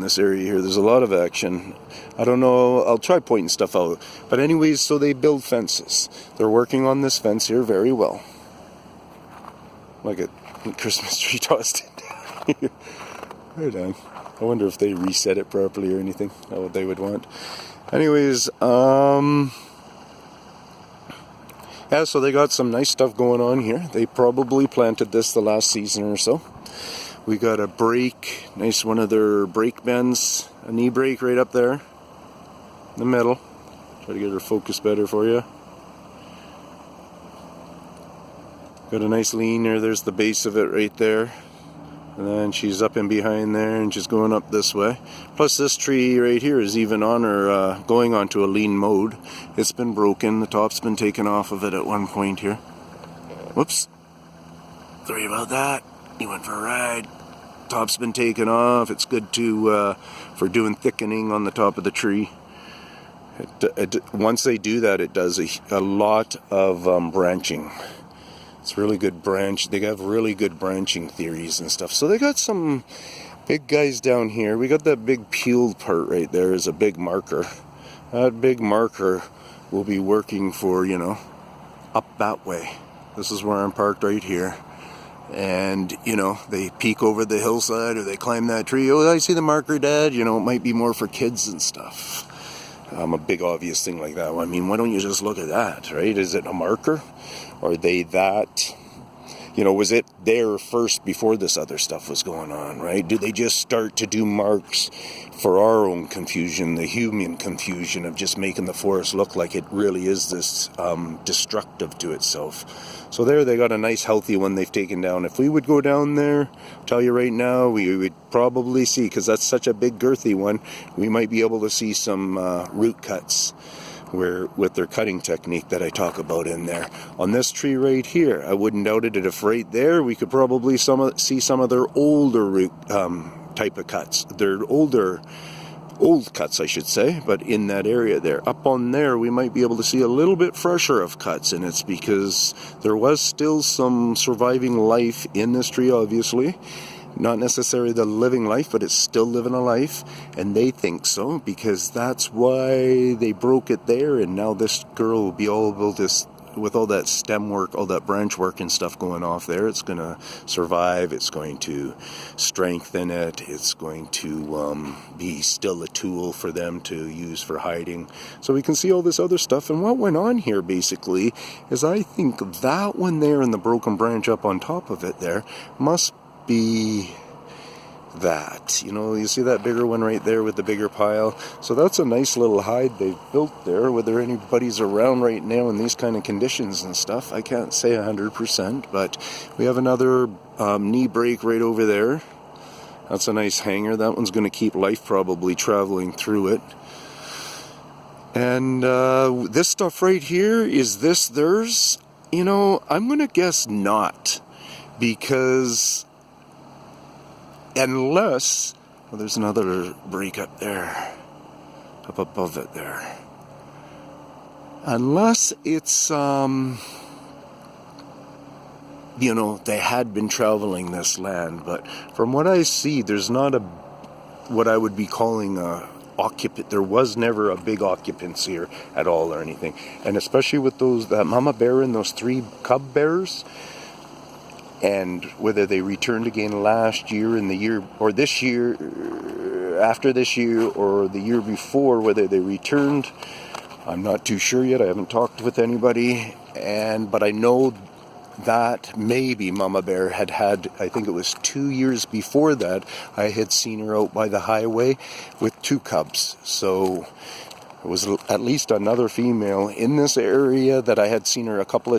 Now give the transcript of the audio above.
this area here. There's a lot of action. I don't know, I'll try pointing stuff out. But anyways, so they build fences. They're working on this fence here very well. Look at the Christmas tree tossed in down. Right on. I wonder if they reset it properly or anything. Not what they would want. Anyways, yeah, so they got some nice stuff going on here. They probably planted this the last season or so. We got a brake, nice one of their brake bends, a knee brake right up there in the middle. Try to get her focus better for you. Got a nice lean there, there's the base of it right there. And then she's up in behind there and she's going up this way. Plus this tree right here is even on her, going onto a lean mode. It's been broken, the top's been taken off of it at one point here. Whoops. Sorry about that. He went for a ride. Top's been taken off. It's good to for doing thickening on the top of the tree. Once they do that, it does a lot of branching. It's really good branch. They have really good branching theories and stuff. So they got some big guys down here. We got that big peeled part right there as a big marker. That big marker will be working for, you know, up that way. This is where I'm parked right here. And, you know, they peek over the hillside or they climb that tree. Oh, I see the marker, Dad. You know, it might be more for kids and stuff. A big obvious thing like that. I mean, why don't you just look at that, right? Is it a marker? Are they that, you know, was it there first before this other stuff was going on, right? Do they just start to do marks for our own confusion, the human confusion of just making the forest look like it really is this destructive to itself? So there they got a nice healthy one they've taken down. If we would go down there, tell you right now, we would probably see, because that's such a big girthy one, we might be able to see some root cuts where with their cutting technique that I talk about in there. On this tree right here, I wouldn't doubt it if right there we could probably see some of their older root type of cuts. Their old cuts, I should say, but in that area there. Up on there, we might be able to see a little bit fresher of cuts, and it's because there was still some surviving life in this tree, obviously. Not necessarily the living life, but it's still living a life, and they think so, because that's why they broke it there, and now this girl will be all about this, with all that stem work, all that branch work and stuff going off there. It's going to survive, it's going to strengthen it, it's going to be still a tool for them to use for hiding. So we can see all this other stuff, and what went on here basically is I think that one there and the broken branch up on top of it there must be that, you know, you see that bigger one right there with the bigger pile. So that's a nice little hide they've built there. Whether anybody's around right now in these kind of conditions and stuff, I can't say 100%, but we have another knee break right over there. That's a nice hanger. That one's going to keep life probably traveling through it. And this stuff right here, is this theirs? You know, I'm going to guess not, because unless, well, there's another break up there, up above it there. Unless it's, you know, they had been traveling this land, but from what I see, there's not a, what I would be calling a occupant. There was never a big occupancy here at all or anything. And especially with those, that mama bear and those 3 cub bears, and whether they returned again last year and the year, or this year, after this year, or the year before, whether they returned, I'm not too sure yet. I haven't talked with anybody, but I know that maybe Mama Bear had, I think it was 2 years before that, I had seen her out by the highway with 2 cubs. So it was at least another female in this area that I had seen her a couple of times.